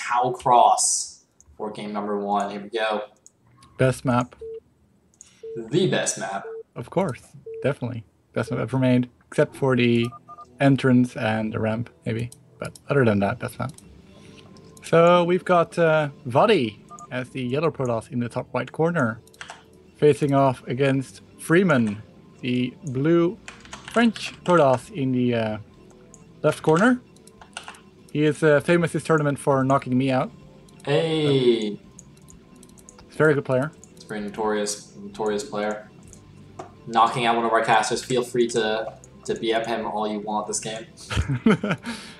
Tau Cross for game number 1. Here we go. Best map. The best map. Of course, definitely. Best map ever made, except for the entrance and the ramp, maybe. But other than that, best map. So we've got vOddy as the yellow Protoss in the top right corner, facing off against FremAN, the blue French Protoss in the left corner. He is famous this tournament for knocking me out. Hey! He's a very good player. It's a very notorious player. Knocking out one of our casters. Feel free to BM him all you want this game.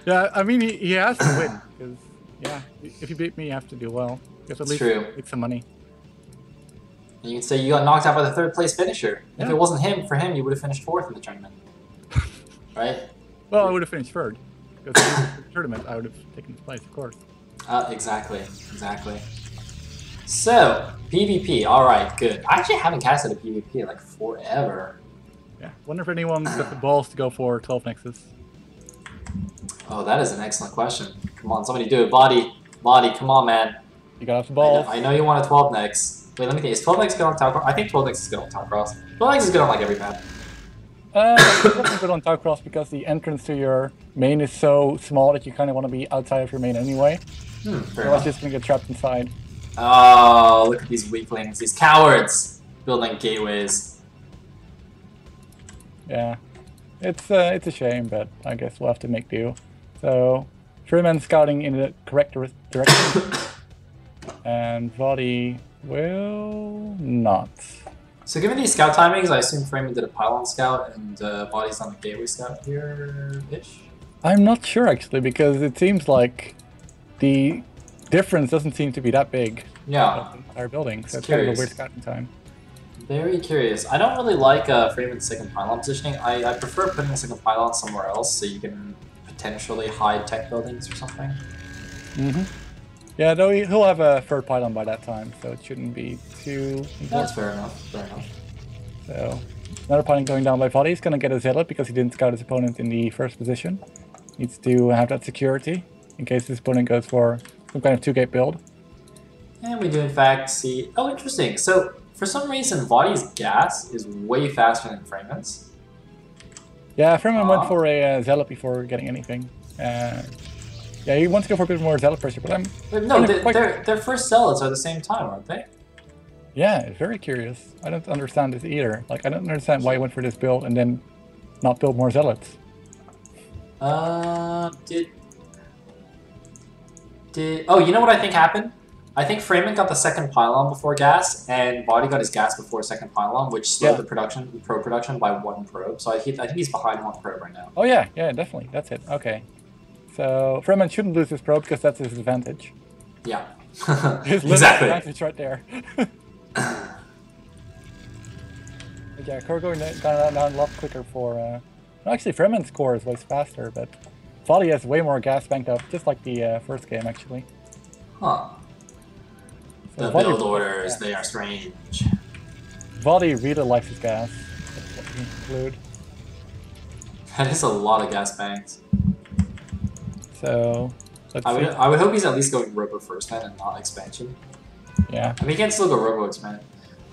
Yeah, I mean, he has to win. Because, yeah, if you beat me, you have to do well. You have to at least make some money. And you can say you got knocked out by the 3rd place finisher. Yeah. If it wasn't him, for him, you would have finished 4th in the tournament. Right? Well, I would have finished 3rd. Because in the tournament, I would have taken his place, of course. Exactly. So, PvP. Alright, good. I actually haven't casted a PvP in like forever. Yeah. Wonder if anyone's got the balls to go for 12 Nexus. Oh, that is an excellent question. Come on, somebody do it. vOddy, come on, man. You got off the balls. I know you want a 12 Nex. Wait, let me think. Is 12 Nex good on Tau Cross? I think 12 Nex is good on Tau Cross. 12 Nex is good on like every map. It's definitely good on Tau Cross because the entrance to your main is so small that you kind of want to be outside of your main anyway. Otherwise, just gonna get trapped inside. Oh, look at these weaklings, these cowards building gateways. Yeah, it's a shame, but I guess we'll have to make do. So, FremAN scouting in the correct direction, and vOddy will not. So given these scout timings, I assume FremAN did a pylon scout and vOddy's on the gateway scout here-ish? I'm not sure actually, because it seems like the difference doesn't seem to be that big. Yeah. In the entire building, so it's curious. kind of a weird scouting time. Very curious. I don't really like FremAN's second pylon positioning. I prefer putting the second pylon somewhere else so you can potentially hide tech buildings or something. Yeah, though he'll have a 3rd pylon by that time, so it shouldn't be too important. That's fair enough. So, another pylon going down by vOddy. He's going to get a Zealot because he didn't scout his opponent in the 1st position. Needs to have that security in case his opponent goes for some kind of 2-gate build. And we do in fact see... Oh, interesting. So, for some reason, vOddy's gas is way faster than FremAN's. Yeah, FremAN went for a Zealot before getting anything. Yeah, he wants to go for a bit more Zealot pressure, but no, their first Zealots are the same time, aren't they? Yeah, it's very curious. I don't understand this either. Like, I don't understand why he went for this build and then not build more Zealots. Oh, you know what I think happened? I think FremAN got the 2nd pylon before gas, and vOddy got his gas before 2nd pylon, which slowed the probe production by 1 probe. So I think he's behind 1 probe right now. Oh yeah, definitely. That's it. Okay. So FremAN shouldn't lose his probe because that's his advantage. Yeah. His exactly. advantage right there. Yeah, core going down a lot quicker for... Actually, FremAN's core is way faster, but vOddy has way more gas banked up, just like the 1st game, actually. Huh. So the build orders, they are strange. vOddy really likes his gas. That's what we conclude. That is a lot of gas banks. So, let's see. I would hope he's at least going Robo first man and not expansion. Yeah. I mean, he can still go Robo expand.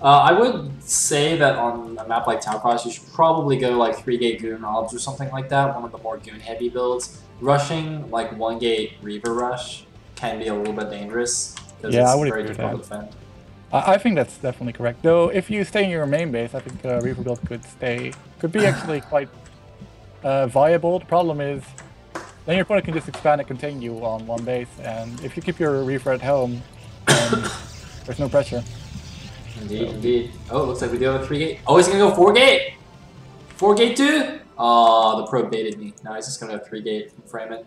I would say that on a map like Tau Cross, you should probably go like 3-gate Goon Obs or something like that, one of the more Goon-heavy builds. Rushing like 1-gate Reaver Rush can be a little bit dangerous, because it's very difficult to defend. I think that's definitely correct. Though, if you stay in your main base, I think Reaver build could be actually quite viable. The problem is, then your opponent can just expand and contain you on 1 base, and if you keep your Reaver at home, there's no pressure. Indeed. Oh, it looks like we do have a 3-gate. Oh, he's gonna go 4-gate! 4-gate too? Oh, the probe baited me. Now he's just gonna go 3-gate from FremAN.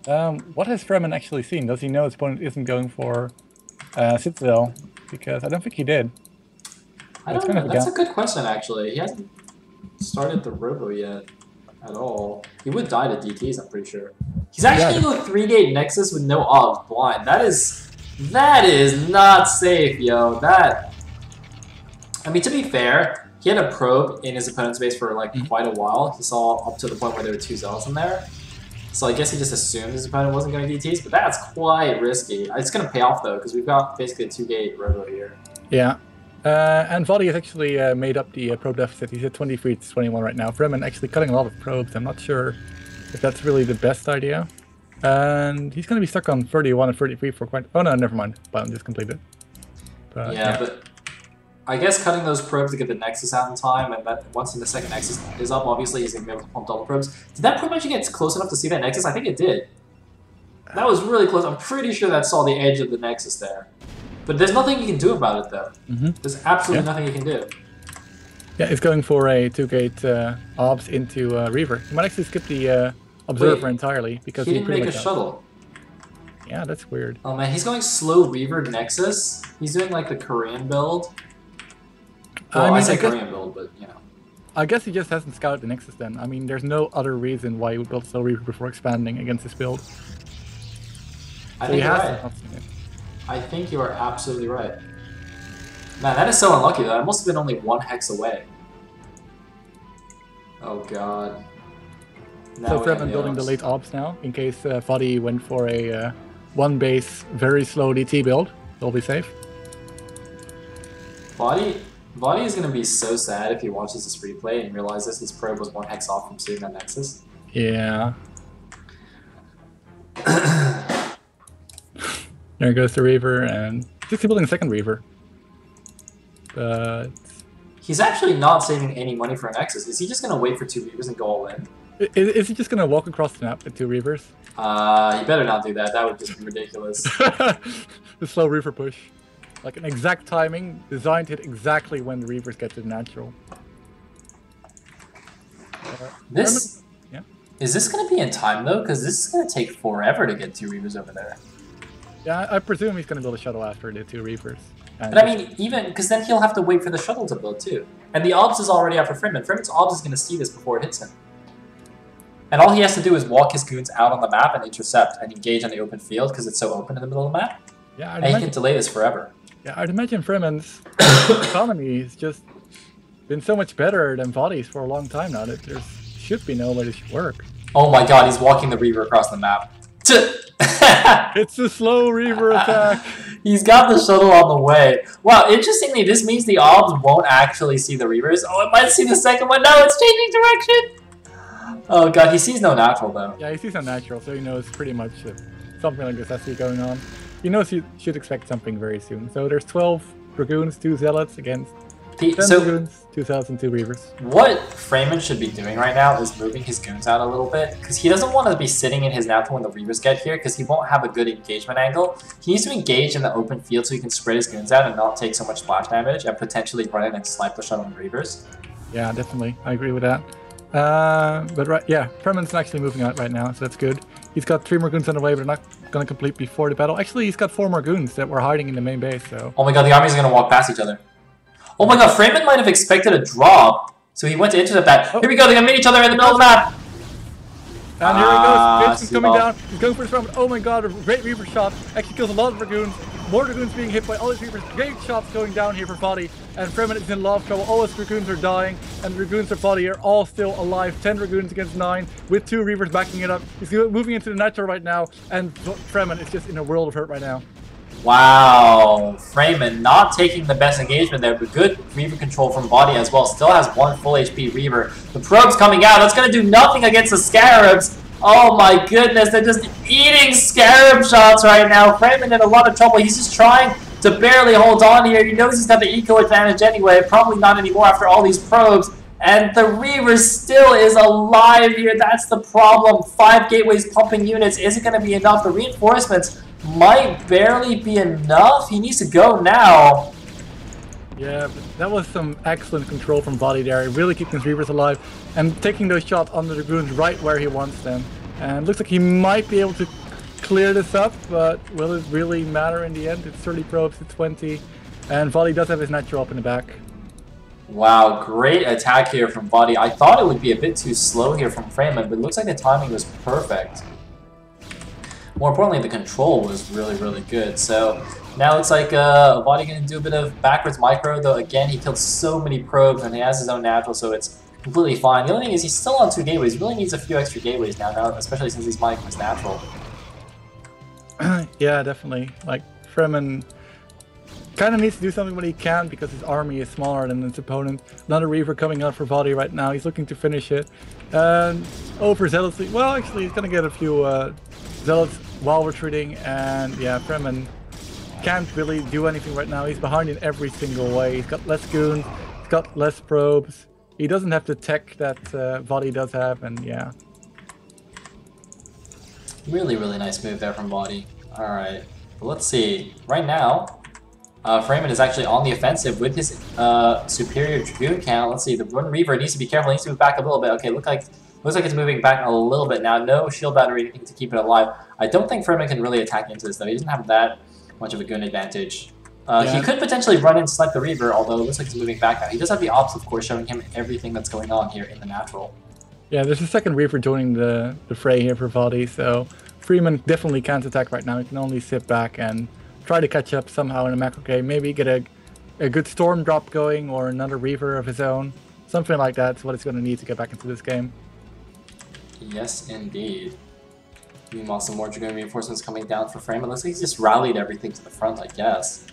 Yeah. What has FremAN actually seen? Does he know his opponent isn't going for Citadel? Because I don't think he did. I don't know. That's a good question, actually. He hasn't started the Robo yet at all. He would die to DTs, I'm pretty sure. He's actually going to go 3-gate Nexus with no obs blind. That is not safe, yo. I mean, to be fair, he had a probe in his opponent's base for like quite a while. He saw up to the point where there were 2 Zealots in there. So I guess he just assumed his opponent wasn't going to DTs, but that's quite risky. It's going to pay off though, because we've got basically a 2-gate robo here. Yeah. And vOddy has actually made up the probe deficit. He's at 23 to 21 right now. FremAN actually cutting a lot of probes. I'm not sure if that's really the best idea. And he's going to be stuck on 31 and 33 for quite... Oh no, never mind. Button just completed. But, yeah, but I guess cutting those probes to get the Nexus out in time, and that once the second Nexus is up, obviously he's going to be able to pump double probes. Did that probe actually get close enough to see that Nexus? I think it did. That was really close. I'm pretty sure that saw the edge of the Nexus there. But there's nothing you can do about it, though. There's absolutely nothing you can do. Yeah, he's going for a 2-gate obs into Reaver. He might actually skip the Observer entirely because he didn't make a shuttle. Yeah, that's weird. Oh man, he's going slow Reaver Nexus. He's doing like the Korean build. Well, I say Korean build, but you know. I guess he just hasn't scouted the Nexus then. I mean, there's no other reason why he would build slow Reaver before expanding against this build. I think you're right. I think you are absolutely right. Man, that is so unlucky though. I must have been only 1 hex away. Oh god. So FremAN building the late obs now, in case vOddy went for a 1-base, very slow DT build. They'll be safe. vOddy is going to be so sad if he watches this replay and realizes his probe was 1 hex off from seeing that Nexus. Yeah. There goes the Reaver, and he's building a second Reaver. But he's actually not saving any money for a Nexus. Is he just going to wait for 2 Reavers and go all in? Is he just going to walk across the map with 2 Reavers? He better not do that. That would just be ridiculous. The slow Reaver push. Like an exact timing, designed to hit exactly when the Reavers get to the natural. Is this going to be in time though? Because this is going to take forever to get 2 Reavers over there. Yeah, I presume he's going to build a shuttle after the 2 Reavers. But I mean, even because then he'll have to wait for the shuttle to build too. And the obs is already out for FremAN. FremAN's obs is going to see this before it hits him. And all he has to do is walk his goons out on the map and intercept and engage on the open field because it's so open in the middle of the map. Yeah, and he can delay this forever. Yeah, I'd imagine FremAN's economy has just been so much better than vOddy's for a long time now that there should be no way this should work. Oh my god, he's walking the Reaver across the map. It's a slow Reaver attack. He's got the shuttle on the way. Wow, interestingly, this means the obs won't actually see the Reavers. Oh, it might see the second one. No, it's changing direction. Oh god, he sees no natural though. Yeah, he sees no natural, so he knows pretty much something like this has to be going on. He knows he should expect something very soon. So there's 12 Dragoons, 2 Zealots against 10 Dragoons, 2 Zealots, and 2 Reavers. What FremAN should be doing right now is moving his goons out a little bit, because he doesn't want to be sitting in his natural when the Reavers get here, because he won't have a good engagement angle. He needs to engage in the open field so he can spread his goons out and not take so much splash damage, and potentially run in and snipe the shuttle on the Reavers. Yeah, definitely. I agree with that. But right, yeah, FremAN's actually moving out right now, so that's good. He's got 3 more goons on the way, but they're not going to complete before the battle. Actually, he's got 4 more goons that were hiding in the main base, so... Oh my god, the armies are going to walk past each other. Oh my god, FremAN might have expected a drop, so he went to intercept that. Oh. Here we go, they're going to meet each other in the middle of the map! And here he goes, Jason's coming down, he's going for his front. Oh my god, a great Reaver shot, actually kills a lot of Dragoons. More Dragoons being hit by all these Reavers, great shots going down here for vOddy. And FremAN is in a lot of trouble, all his Dragoons are dying, and the Dragoons for vOddy are all still alive. 10 Dragoons against 9, with 2 Reavers backing it up. He's moving into the natural right now, and FremAN is just in a world of hurt right now. Wow, FremAN not taking the best engagement there, but good Reaver control from vOddy as well. Still has 1 full HP Reaver. The probe's coming out, that's going to do nothing against the Scarabs. Oh my goodness, they're just eating Scarab shots right now. FremAN in a lot of trouble. He's just trying to barely hold on here. He knows he's got the eco advantage anyway. Probably not anymore after all these probes. And the Reaver still is alive here. That's the problem. 5 gateways pumping units isn't going to be enough. The reinforcements might barely be enough. He needs to go now. Yeah, but that was some excellent control from vOddy there, really keeping his Reavers alive and taking those shots on the Dragoons right where he wants them. And looks like he might be able to clear this up, but will it really matter in the end? It's 30 probes to 20, and vOddy does have his natural up in the back. Wow, great attack here from vOddy. I thought it would be a bit too slow here from FremAN, but it looks like the timing was perfect. More importantly, the control was really, really good. So now it's like vOddy going to do a bit of backwards micro, though again, he killed so many probes and he has his own natural, so it's completely fine. The only thing is he's still on 2 gateways. He really needs a few extra gateways now, especially since he's mining his natural. Yeah, definitely. Like, FremAN kind of needs to do something when he can because his army is smaller than his opponent. Another Reaver coming out for vOddy right now. He's looking to finish it. And overzealously, well, actually, he's going to get a few zealots while retreating. And yeah, FremAN can't really do anything right now. He's behind in every single way. He's got less goons. He's got less probes. He doesn't have the tech that vOddy does have. And yeah. Really, really nice move there from vOddy. Alright, let's see. Right now, FremAN is actually on the offensive with his superior Dragoon count. Let's see, the one Reaver needs to be careful. He needs to move back a little bit. Okay, looks like it's moving back a little bit now. No shield battery to keep it alive. I don't think FremAN can really attack into this, though. He doesn't have that much of a goon advantage. He could potentially run in snipe the Reaver, although it looks like he's moving back now. He does have the ops, of course, showing him everything that's going on here in the natural. Yeah, there's a second Reaver joining the fray here for vOddy, so FremAN definitely can't attack right now. He can only sit back and try to catch up somehow in a macro game. Maybe get a good storm drop going or another Reaver of his own. Something like that's what it's going to need to get back into this game. Yes, indeed. Meanwhile, some more Dragoon reinforcements coming down for FremAN. Looks like he's just rallied everything to the front, I guess.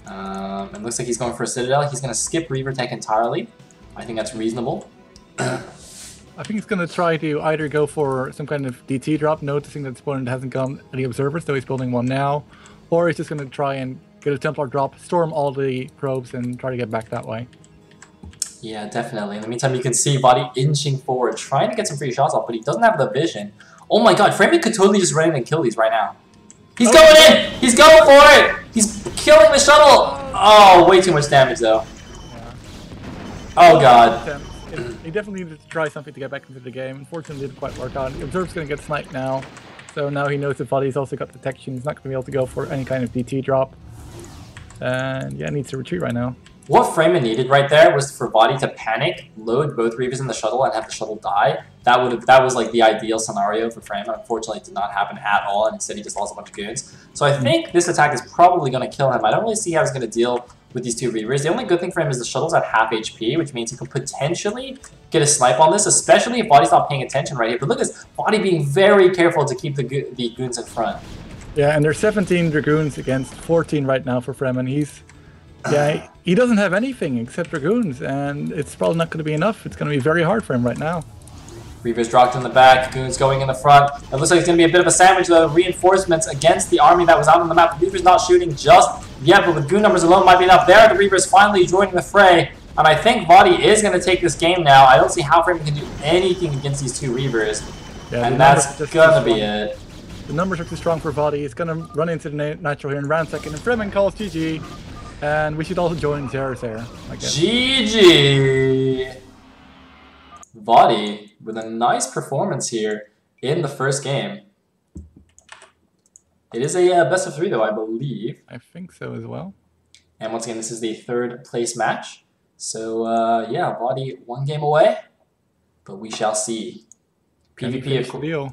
And looks like he's going for a Citadel. He's going to skip Reaver tech entirely. I think that's reasonable. I think he's going to try to either go for some kind of DT drop, noticing that his opponent hasn't gotten any observers, though he's building one now, or he's just going to try and get a Templar drop, storm all the probes, and try to get back that way. Yeah, definitely. In the meantime, you can see vOddy inching forward, trying to get some free shots off, but he doesn't have the vision. Oh my god, FremAN could totally just run in and kill these right now. He's going in! He's going for it! He's killing the shuttle! Oh, way too much damage, though. Yeah. Oh god. He definitely needed to try something to get back into the game. Unfortunately, it didn't quite work out. Observer's going to get sniped now. So now he knows that vOddy's also got detection. He's not going to be able to go for any kind of DT drop. And yeah, needs to retreat right now. What FremAN needed right there was for vOddy to panic, load both Reavers in the shuttle, and have the shuttle die. That was like the ideal scenario for FremAN. Unfortunately, it did not happen at all, and instead he just lost a bunch of goons. So I think this attack is probably going to kill him. I don't really see how he's going to deal with these two Reavers. The only good thing for him is the shuttle's at half HP, which means he could potentially get a snipe on this, especially if vOddy's not paying attention right here. But look at this, vOddy being very careful to keep the goons in front. Yeah, and there's 17 Dragoons against 14 right now for FremAN. He doesn't have anything except Dragoons, and it's probably not going to be enough. It's going to be very hard for him right now. Reavers dropped in the back, Goons going in the front. It looks like it's going to be a bit of a sandwich, though. Reinforcements against the army that was out on the map. The Reavers not shooting just yet, but with Goon numbers alone might be enough. There are the Reavers finally joining the fray, and I think vOddy is going to take this game now. I don't see how FremAN can do anything against these two Reavers, and that's going to be it. The numbers are too strong for vOddy. He's going to run into the natural here in round second, and FremAN calls GG. And we should also join 0-0, I guess. GG! vOddy with a nice performance here in the first game. It is a best of 3, though, I believe. I think so as well. And once again, this is the 3rd place match. So, yeah, vOddy 1 game away, but we shall see. PvP, of course.